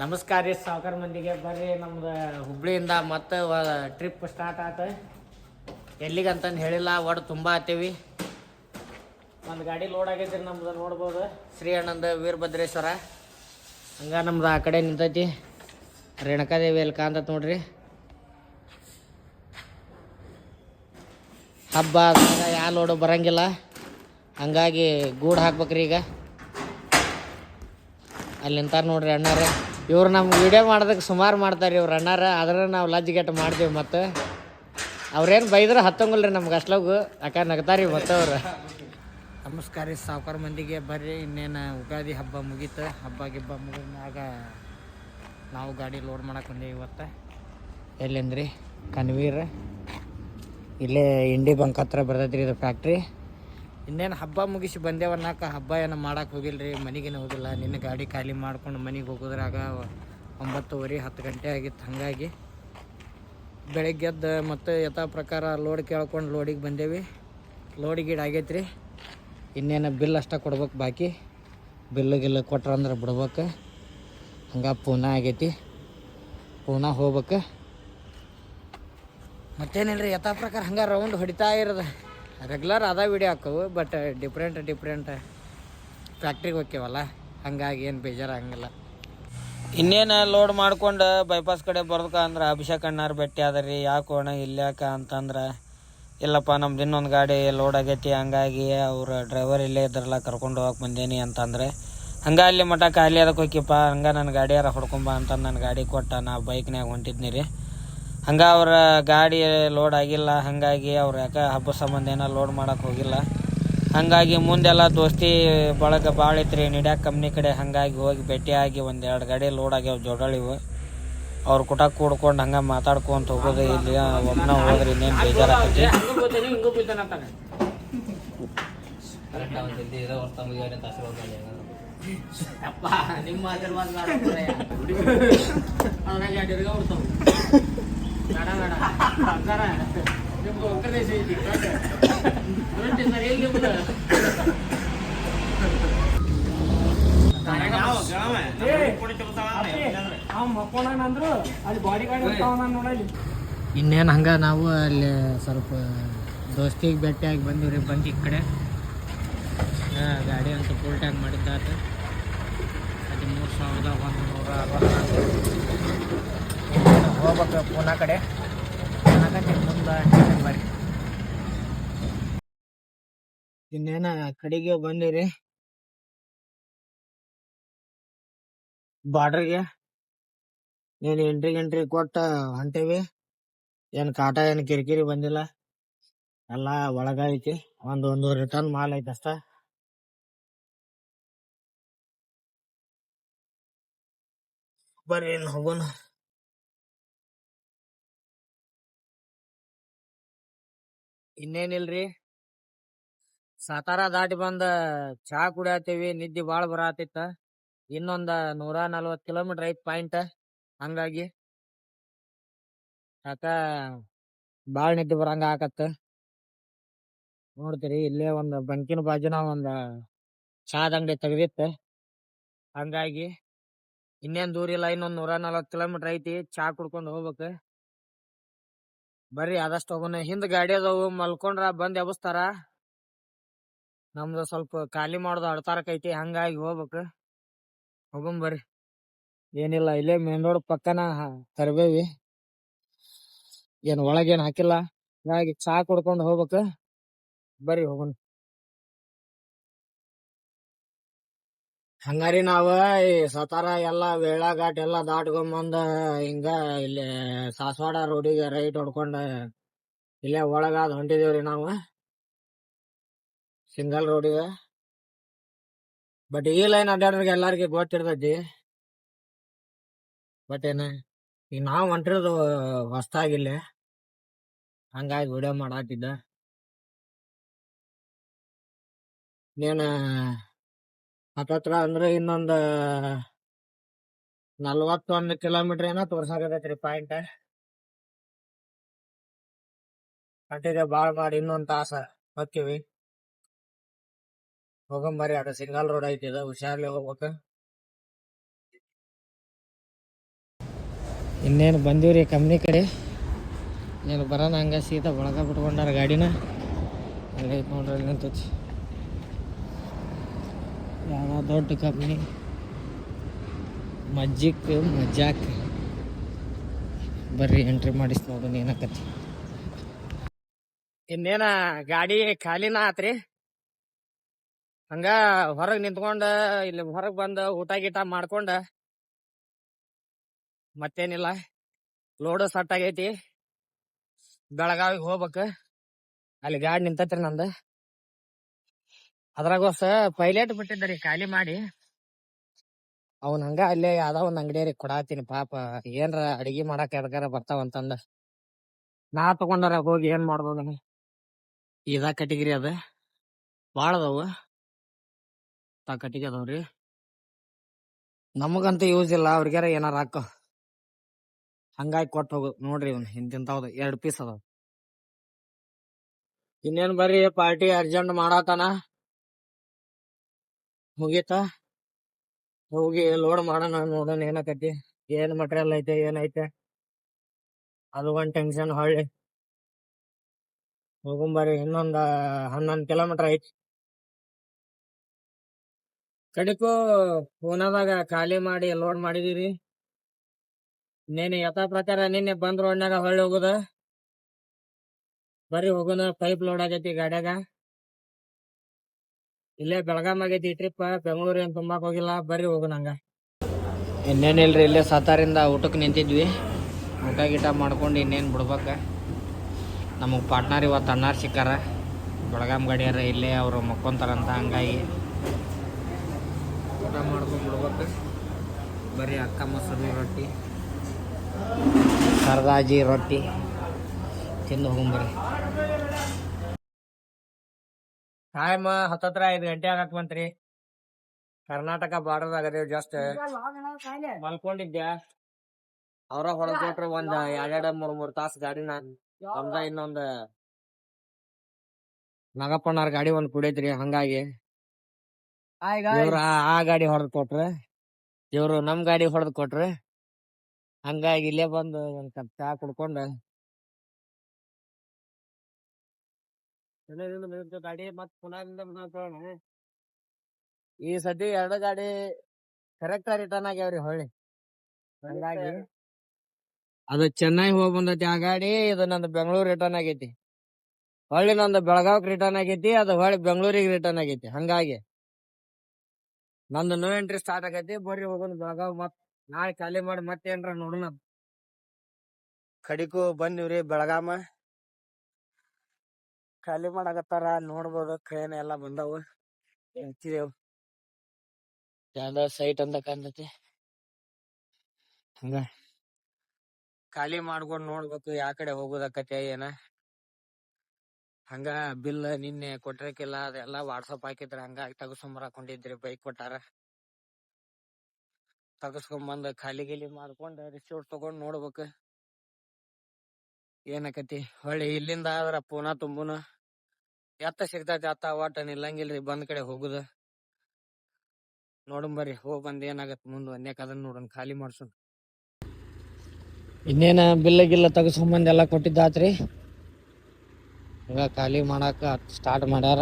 ನಮಸ್ಕಾರ ರೀ ಸಾವುಕಾರ ಮಂದಿಗೆ. ಬರ್ರಿ ನಮ್ದು ಹುಬ್ಳಿಯಿಂದ ಮತ್ತೆ ಟ್ರಿಪ್ ಸ್ಟಾರ್ಟ್ ಆತ. ಎಲ್ಲಿಗಂತಂದು ಹೇಳಿಲ್ಲ, ಒಟ್ಟು ತುಂಬ ಆತೀವಿ. ಒಂದು ಗಾಡಿ ಲೋಡ್ ಆಗೈತ್ರಿ ನಮ್ದು, ನೋಡ್ಬೋದು. ಶ್ರೀ ಅಣ್ಣಂದು ವೀರಭದ್ರೇಶ್ವರ. ಹಂಗೆ ನಮ್ದು ಆ ಕಡೆ ನಿಂತೈತಿ ರೇಣುಕಾದೇವಿ ಎಲ್ಲಿ ಕಾಂತತ್ ನೋಡ್ರಿ. ಹಬ್ಬ ಆದಾಗ ಯಾವ ಲೋಡು ಬರಂಗಿಲ್ಲ, ಹಂಗಾಗಿ ಗೂಡು ಹಾಕ್ಬೇಕ್ರಿ. ಈಗ ಅಲ್ಲಿ ನಿಂತಾರ ನೋಡ್ರಿ ಅಣ್ಣಾರ. ಇವ್ರು ನಮ್ಗೆ ವಿಡಿಯೋ ಮಾಡೋದಕ್ಕೆ ಸುಮಾರು ಮಾಡ್ತಾರೆ ಇವ್ರು ಅಣ್ಣಾರ. ಆದ್ರೆ ನಾವು ಲಜ್ಜಿಗೆಟ್ಟು ಮಾಡ್ತೀವಿ. ಮತ್ತು ಅವ್ರೇನು ಬೈದ್ರೆ ಹತ್ತಂಗಿಲ್ಲ ರೀ ನಮ್ಗೆ ಅಷ್ಟ್ಲಾಗು, ಯಾಕೆ ನಗ್ತಾರಿ ಮತ್ತೆ ಅವ್ರು. ನಮಸ್ಕಾರ ರೀ ಸಾವುಕಾರ ಮಂದಿಗೆ. ಬರ್ರಿ, ಇನ್ನೇನು ಉಗಾದಿ ಹಬ್ಬ ಮುಗೀತು. ಹಬ್ಬ ಗಿಬ್ಬ ಮುಗಿದ್ಮ್ಯಾಗ ನಾವು ಗಾಡಿ ಲೋಡ್ ಮಾಡಕ್ಕೆ ಬಂದೀವಿ ಇವತ್ತು. ಎಲ್ಲಂದ್ರಿ ಕನ್ವೀರ್, ಇಲ್ಲೇ ಇಂಡಿ ಬಂಕ್ ಹತ್ರ ಬರ್ತೈತ್ರಿ ಇದು ಫ್ಯಾಕ್ಟ್ರಿ. ಇನ್ನೇನು ಹಬ್ಬ ಮುಗಿಸಿ ಬಂದೇವನ್ನಾಕ ಹಬ್ಬ ಏನು ಮಾಡೋಕೆ ಹೋಗಿಲ್ಲ ರೀ, ಮನೆಗೇನು ಹೋಗಿಲ್ಲ. ನಿನ್ನೆ ಗಾಡಿ ಖಾಲಿ ಮಾಡ್ಕೊಂಡು ಮನೆಗೆ ಹೋಗೋದ್ರಾಗ 9:30 10 ಗಂಟೆ ಆಗಿತ್ತು. ಹಾಗಾಗಿ ಬೆಳಗ್ಗೆ ಎದ್ದು ಮತ್ತು ಯಥಾ ಪ್ರಕಾರ ಲೋಡ್ ಕೇಳ್ಕೊಂಡು ಲೋಡಿಗೆ ಬಂದೇವಿ. ಲೋಡಿಗೆ ಆಗೈತೆ ರೀ. ಇನ್ನೇನು ಬಿಲ್ ಅಷ್ಟೇ ಕೊಡ್ಬೇಕು ಬಾಕಿ. ಬಿಲ್ಲು ಕೊಟ್ರಂದ್ರೆ ಬಿಡ್ಬೇಕು. ಹಂಗೆ ಪೂನಾ ಆಗೈತಿ, ಪೂನಾ ಹೋಗ್ಬೇಕು. ಮತ್ತೇನಿಲ್ಲ ರೀ, ಯಥಾ ಪ್ರಕಾರ ಹಂಗೆ ರೌಂಡ್ ಹೊಡಿತಾ ಇರೋದು. ರೆಗ್ಯುಲರ್ ಅದ ವೀಡಿಯೋ ಹಾಕವು, ಬಟ್ ಡಿಫ್ರೆಂಟ್ ಫ್ಯಾಕ್ಟ್ರಿಗೆ ಹೋಗ್ಯವಲ್ಲ, ಹಂಗಾಗಿ ಏನು ಬೇಜಾರಾಗಂಗಿಲ್ಲ. ಇನ್ನೇನು ಲೋಡ್ ಮಾಡ್ಕೊಂಡು ಬೈಪಾಸ್ ಕಡೆ ಬರ್ದಕ ಅಂದ್ರೆ ಅಭಿಷೇಕ್ ಅಣ್ಣಾರು ಭೇಟಿ ಅದರಿ. ಯಾಕೆ ಅಣ್ಣ ಇಲ್ಲಾಕ ಅಂತಂದ್ರೆ, ಇಲ್ಲಪ್ಪ ನಮ್ದು ಇನ್ನೊಂದು ಗಾಡಿ ಲೋಡ್ ಆಗೈತಿ, ಹಂಗಾಗಿ ಅವ್ರ ಡ್ರೈವರ್ ಇಲ್ಲೇ ಇದ್ರಲ್ಲ, ಕರ್ಕೊಂಡು ಹೋಗಕ್ಕೆ ಬಂದೇನಿ ಅಂತಂದರೆ, ಹಂಗೆ ಅಲ್ಲಿ ಮಠ ಖಾಲಿ ಅದಕ್ಕೆ ಹೋಗಿಪ್ಪ, ಹಂಗೆ ನನ್ನ ಗಾಡಿಯಾರ ಹೊಡ್ಕೊಂಬ ಅಂತಂದು ನನ್ನ ಗಾಡಿ ಕೊಟ್ಟ. ನಾ ಬೈಕ್ನಾಗ ಹೊಂಟಿದ್ನಿ ರೀ. ಹಂಗೆ ಅವ್ರ ಗಾಡಿ ಲೋಡ್ ಆಗಿಲ್ಲ, ಹಾಗಾಗಿ ಅವ್ರು ಯಾಕೆ ಹಬ್ಬ ಸಂಬಂಧ ಏನೋ ಲೋಡ್ ಮಾಡೋಕೆ ಹೋಗಿಲ್ಲ. ಹಾಗಾಗಿ ಮುಂದೆಲ್ಲ ದೋಸ್ತಿ ಬಳಗ ಭಾಳ ಐತ್ರಿ ನಿಡ್ಯಾಕ ಕಂಪ್ನಿ ಕಡೆ. ಹಾಗಾಗಿ ಹೋಗಿ ಭೇಟಿಯಾಗಿ 1-2 ಗಾಡಿ ಲೋಡ್ ಆಗ್ಯಾವ ಜೋಡಳಿವು. ಅವ್ರು ಕುಟ ಕೂಡ್ಕೊಂಡು ಹಂಗೆ ಮಾತಾಡ್ಕೊಂತ ಹೋಗೋದು. ಇಲ್ಲಿ ಒಮ್ಮನ ಹೋದ್ರೆ ಇನ್ನೇನು ಬೇಜಾರಾಗ್ತೈತಿ. ಇನ್ನೇನು ಹಂಗೆ ನಾವು ಅಲ್ಲಿ ಸ್ವಲ್ಪ ದೋಸ್ತಿಗೆ ಭೇಟಿಯಾಗಿ ಬಂದೀವಿ ಬಂಕ್ ಈ ಕಡೆ. ಗಾಡಿ ಅಂತ ಫುಲ್ ಟ್ಯಾಂಕ್ ಮಾಡಿದ್ದಾತ. 13,164 ಹೋಗ್ಬೇಕು ಪೂನಾ ಕಡೆ. ಮುಂದೆ ಬರ್ರಿ. ಇನ್ನೇನು ಕಡೆಗೆ ಬಂದಿರಿ ಬಾರ್ಡ್ರಿಗೆ. ನೀನು ಎಂಟ್ರಿ ಕೊಟ್ಟ ಹೊಂಟೇವಿ. ಏನು ಕಾಟ ಏನು ಕಿರಿಕಿರಿ ಬಂದಿಲ್ಲ, ಎಲ್ಲ ಒಳಗೈತಿ. ಒಂದು ರಿಟರ್ನ್ ಮಾಲ್ ಐತೆ ಅಷ್ಟ. ಬರ್ರಿ ಏನು ಹೋಗೋಣ. ಇನ್ನೇನಿಲ್ರಿ, ಸಾತಾರ ದಾಟಿ ಬಂದ ಚಹಾ ಕುಡಿಯತ್ತೀವಿ. ನಿದ್ದೆ ಭಾಳ ಬರತ್ತಿತ್ತ. ಇನ್ನೊಂದು 140 ಕಿಲೋಮೀಟರ್ ಐತಿ ಪಾಯಿಂಟ್. ಹಂಗಾಗಿ ಯಾಕ ಭಾಳ ನಿದ್ದೆ ಬರಂಗ ಆಕತ್ತ. ನೋಡ್ತೀರಿ ಇಲ್ಲೇ ಒಂದು ಬಂಕಿನ ಬಾಜುನ ಒಂದು ಚಹಾದ ಅಂಗಡಿ ತೆಗ್ದಿತ್ತು. ಹಂಗಾಗಿ ಇನ್ನೇನು ದೂರ ಇಲ್ಲ, ಇನ್ನೊಂದು 140 ಕಿಲೋಮೀಟರ್ ಐತಿ. ಚಹಾ ಕುಡ್ಕೊಂಡು ಹೋಗ್ಬೇಕು. ಬರ್ರಿ ಆದಷ್ಟು ಹೋಗೋಣ. ಹಿಂದ್ ಗಾಡಿ ಅದಾವು, ಮಲ್ಕೊಂಡ್ರ ಬಂದ್ ಎಬಸ್ತಾರ. ನಮ್ದು ಸ್ವಲ್ಪ ಖಾಲಿ ಮಾಡೋದು ಅಡ್ತಾರಕೈತಿ, ಹಂಗಾಗಿ ಹೋಗ್ಬೇಕು. ಬರ್ರಿ. ಏನಿಲ್ಲ, ಇಲ್ಲೇ ಮೇನ್ ರೋಡ್ ಪಕ್ಕನ ತರಬೇವಿ. ಏನು ಒಳಗೇನು ಹಾಕಿಲ್ಲ, ಹಂಗಾಗಿ ಚಹಾ ಕುಡ್ಕೊಂಡು ಹೋಗ್ಬೇಕು. ಬರ್ರಿ ಹೋಗೋಣ. ಹಂಗಾರಿ ನಾವ ಈ ಸತಾರ ಎಲ್ಲ ವೇಳಾಘಾಟ್ ಎಲ್ಲ ದಾಟ್ಕೊಂಬಂದ ಹಿಂಗ ಇಲ್ಲಿ ಸಾಸವಾಡ ರೋಡಿಗೆ ರೈಟ್ ಹೊಡ್ಕೊಂಡ ಇಲ್ಲೇ ಒಳಗಾದ ಹೊಂಟಿದೇವ್ರಿ ನಾವು, ಸಿಂಗಲ್ ರೋಡಿಗೆ. ಬಟ್ ಈ ಲೈನ್ ಅಡ್ಡಾಡ್ರಿಗೆ ಎಲ್ಲಾರ್ಗಿ ಗೊತ್ತಿರ್ತೈತಿ. ಬಟ್ ಏನ ಈಗ ನಾವು ಹೊಂಟಿರೋದು ಹೊಸ್ತಾಗಿಲ್ಲ, ಹಂಗಾಗಿ ವಿಡಿಯೋ ಮಾಡಾತಿದ್ದ. ನೀನು ಹತ್ತತ್ರ ಅಂದ್ರೆ ಇನ್ನೊಂದು 41 ಕಿಲೋಮೀಟರ್ ಏನೋ ತೋರ್ಸಾಕತೈತ್ರಿ ಪಾಯಿಂಟ್. ಕಂಟಿನ್ಯೂ ಭಾಳ ಮಾಡಿ ಇನ್ನೊಂದು ತಾಸ ಹೋಗ್ತೀವಿ. ಹೋಗಂಬರಿ. ಅದು ಸಿಂಗಲ್ ರೋಡ್ ಐತಿ, ಇದು ಹುಷಾರ್ಲಿ ಹೋಗ್ಬೇಕು. ಇನ್ನೇನು ಬಂದೀವ್ರಿ ಕಂಪ್ನಿ ಕಡೆ. ಏನು ಬರೋಣ ಹಂಗೆ ಸೀದಾ ಒಳಗೆ ಬಿಟ್ಕೊಂಡಾರ ಗಾಡಿನ. ಅಲ್ಲೇ ಐತೆ ನೋಡ್ರಿ, ಅಲ್ಲಿ ನಿಂತೈತಿ. ಯಾವ ದೊಡ್ಡ ಕಂಪ್ನಿ, ಮಜಾಕ್. ಬರ್ರಿ ಎಂಟ್ರಿ ಮಾಡಿಸ್ ನೋಡೋಣ ಏನಾಕತಿ. ಇನ್ನೇನ ಗಾಡಿ ಖಾಲಿನ ಆತ್ರಿ. ಹಂಗ ಹೊರಗೆ ನಿಂತ್ಕೊಂಡ ಇಲ್ಲಿ ಹೊರಗೆ ಬಂದು ಊಟ ಗೀಟ ಮಾಡ್ಕೊಂಡ ಮತ್ತೇನಿಲ್ಲ, ಲೋಡು ಸಟ್ ಆಗೈತಿ. ಬೆಳಗಾವಿಗೆ ಹೋಗ್ಬೇಕು. ಅಲ್ಲಿ ಗಾಡಿ ನಿಂತೈತ್ರಿ ನಂದು. ಅದ್ರಾಗೋಸ ಪೈಲಟ್ ಬಿಟ್ಟಿದ್ದರಿ ಖಾಲಿ ಮಾಡಿ. ಅವ್ನ ಹಂಗ ಅಲ್ಲೇ ಯಾವ್ದೋ ಒಂದ್ ಅಂಗಡಿಯರಿಗೆ ಕೊಡಾತೀನಿ. ಪಾಪ ಏನ್ರ ಅಡಿಗೆ ಮಾಡಕ್ ಎದಗಾರ ಬರ್ತಾವಂತಂದ ನಾ ತಗೊಂಡಾರ ಹೋಗಿ ಏನ್ ಮಾಡ್ಬೋದು. ಇದ ಕಟಿಗಿರಿ ಅದ ಭಾಳ ಅದಾವ, ಕಟಿಗೆ ಅದಾವ್ರಿ. ನಮಗಂತೂ ಯೂಸ್ ಇಲ್ಲ, ಅವ್ರಿಗಾರ ಏನಾರ ಹಾಕ ಹಂಗಾಗಿ ಕೊಟ್ಟು ಹೋಗು. ನೋಡ್ರಿ ಇವ್ನ ಇಂತಿಂತಾವ್ದು 2 ಪೀಸ್ ಅದಾವ. ಇನ್ನೇನ್ ಬರ್ರಿ, ಪಾರ್ಟಿ ಅರ್ಜೆಂಟ್ ಮಾಡಾತಾನ. ಮುಗೀತ, ಹೋಗಿ ಲೋಡ್ ಮಾಡೋಣ. ನೋಡೋಣ ಏನಾಕತಿ, ಏನ್ ಮಟೀರಿಯಲ್ ಐತೆ ಏನೈತೆ, ಅದು ಒಂದ್ ಟೆನ್ಷನ್. ಹೊಳ್ಳಿ ಹೋಗುಂಬರಿ. ಇನ್ನೊಂದ 11 ಕಿಲೋಮೀಟರ್ ಐತಿ. ಕಡಿಕು ಪೂನಾದಾಗ ಖಾಲಿ ಮಾಡಿ ಲೋಡ್ ಮಾಡಿದೀರಿ. ಇನ್ನೇನು ಯಥಾ ಪ್ರಕಾರ ನಿನ್ನೆ ಬಂದ್ ರೋಡ್ನಾಗ ಹೊಳ್ಳಿ ಹೋಗುದ. ಬರ್ರಿ ಹೋಗೋಣ. ಪೈಪ್ ಲೋಡ್ ಆಗೈತಿ ಗಾಡ್ಯಾಗ. ಇಲ್ಲೇ ಬೆಳಗಾಂ ಆಗೈತಿ ಟ್ರಿಪ್, ಬೆಂಗಳೂರು ಏನ್ ತುಂಬಾಕ್ ಹೋಗಿಲ್ಲ. ಬರ್ರಿ ಹೋಗೋಣ ಹಂಗ. ಇನ್ನೇನಿಲ್ರಿ, ಇಲ್ಲೇ ಸಾತಾರಿಂದ ಊಟಕ್ಕೆ ನಿಂತಿದ್ವಿ. ಊಟ ಗೀಟ ಮಾಡ್ಕೊಂಡು ಇನ್ನೇನು ಬಿಡ್ಬೇಕ. ನಮಗೆ ಪಾರ್ಟ್ನರ್ ಇವತ್ತು ಅಣ್ಣಾರು ಸಿಕ್ಕಾರ, ಬೆಳಗಾಂ ಗಾಡಿಯಾರ. ಇಲ್ಲೇ ಅವರು ಮಕ್ಕೊಂತಾರಂತ, ಹಂಗಾಗಿ ಊಟ ಮಾಡ್ಕೊಂಡು ಬಿಡ್ಬೇಕು. ಬರೀ ಅಕ್ಕ ಮೊಸರು ರೊಟ್ಟಿ, ಕರ್ದಾಜಿ ರೊಟ್ಟಿ ತಿಂದು ಹೋಗುಂಬರ್ರಿ. ಟೈಮ್ ಹತ್ತತ್ರ 5 ಗಂಟೆ ಆಗಕ್ ಬಂತ್ರಿ. ಕರ್ನಾಟಕ ಬಾರ್ಡರ್ ಆಗದೇವ್. ಜಸ್ಟ್ ಮಲ್ಕೊಂಡಿದ್ದೆ, ಅವ್ರ ಹೊರಗ್ ಕೊಟ್ರ ಒಂದ್ 2-3 ತಾಸು ಗಾಡಿನ. ನಮ್ದ ಇನ್ನೊಂದ್ ನಾಗಪ್ಪಣ್ಣವ್ರ ಗಾಡಿ ಒಂದ್ ಕುಡೈತ್ರಿ. ಹಂಗಾಗಿ ಇವ್ರ ಆ ಗಾಡಿ ಹೊಡೆದ್ ಕೊಟ್ರ, ಇವ್ರು ನಮ್ ಗಾಡಿ ಹೊಡೆದ್ ಕೊಟ್ರ. ಹಂಗಾಗಿ ಇಲ್ಲೇ ಬಂದು ಒಂದ್ ಕಪ್ ಚಾ ಕುಡ್ಕೊಂಡ ಗಾಡಿ ಮತ್ ಪುನಃ ಈ ಸತಿ 2 ಗಾಡಿ ಕರೆಕ್ಟ್ ರಿಟರ್ನ್ ಆಗ್ಯಾವ್ರಿ ಹೊಳ್ಳಿ. ಹಂಗಾಗಿ ಅದು ಚೆನ್ನೈ ಹೋಗಿ ಬಂದೈತಿ ಆ ಗಾಡಿ. ಇದು ನಂದು ಬೆಂಗಳೂರು ರಿಟರ್ನ್ ಆಗೈತಿ. ಹೊಳ್ಳಿ ನಂದು ಬೆಳಗಾವ್ಕ್ ರಿಟರ್ನ್ ಆಗೈತಿ, ಅದು ಹೊಳ್ಳಿ ಬೆಂಗಳೂರಿಗೆ ರಿಟರ್ನ್ ಆಗೈತಿ. ಹಂಗಾಗಿ ನಂದು ನೋ ಎಂಟ್ರಿ ಸ್ಟಾರ್ಟ್ ಆಗೈತಿ. ಬರ್ರಿ ಹೋಗೋಣ ಬೆಳಗಾವ್. ಮತ್ ನಾಳೆ ಖಾಲಿ ಮಾಡಿ ಮತ್ತೇನ್ರ ನೋಡೋಣ. ಕಡಿಕು ಬಂದಿವ್ರಿ ಬೆಳಗಾಮ. ಖಾಲಿ ಮಾಡಾಕತ್ತಾರ, ನೋಡ್ಬೋದು. ಕ್ರೇನ್ ಎಲ್ಲಾ ಬಂದಾವು, ನಿಂತಿದೇವ್. ಯಾವ್ದೋ ಸೈಟ್ ಅಂತ ಕಾಣ್ತೈತಿ. ಹಂಗ ಖಾಲಿ ಮಾಡ್ಕೊಂಡ್ ನೋಡ್ಬೇಕು ಯಾ ಕಡೆ ಹೋಗೋದಕ್ಕತೆ ಏನ. ಹಂಗ ಬಿಲ್ ನಿನ್ನೆ ಕೊಟ್ಟಿರಕಿಲ್ಲ, ಅದೆಲ್ಲಾ ವಾಟ್ಸಪ್ ಹಾಕಿದ್ರ. ಹಂಗಾಗಿ ತಗಸ್ಕೊಂಬರ್ ಹಾಕೊಂಡಿದ್ರಿ. ಬೈಕ್ ಕೊಟ್ಟಾರ, ತಗಸ್ಕೊಂಬಂದ್ ಖಾಲಿ ಮಾಡ್ಕೊಂಡ್ ರಿಸಿಪ್ಟ್ ತಗೊಂಡ್ ನೋಡ್ಬೇಕು ಏನಕತಿ. ಹೊಳ್ಳಿ ಇಲ್ಲಿಂದ ಆದ್ರ ಪೂನಾ ತುಂಬುನ ಎತ್ತ ಸಿಗ್ತೈತಿ. ಅತ್ತ ಒಟ್ಟ ನಿಲ್ಲಂಗಿಲ್ರಿ, ಬಂದ್ ಕಡೆ ಹೋಗುದ. ನೋಡಂ ಬರ್ರಿ, ಹೋಗ್ ಬಂದ್ ಏನಾಗತ್ ಮುಂದ್ ಒಂದ್ಯಾಕ ಅದನ್ನ ನೋಡೋಣ, ಖಾಲಿ ಮಾಡ್ಸೋಣ. ಇನ್ನೇನ ಬಿಲ್ಲ ಗಿಲ್ಲ ತಗಸ್ಕೊಂಬಂದ್ ಎಲ್ಲಾ ಕೊಟ್ಟಿದ್ದಾತ್ರಿ. ಹಂಗ ಖಾಲಿ ಮಾಡಾಕ ಸ್ಟಾರ್ಟ್ ಮಾಡ್ಯಾರ.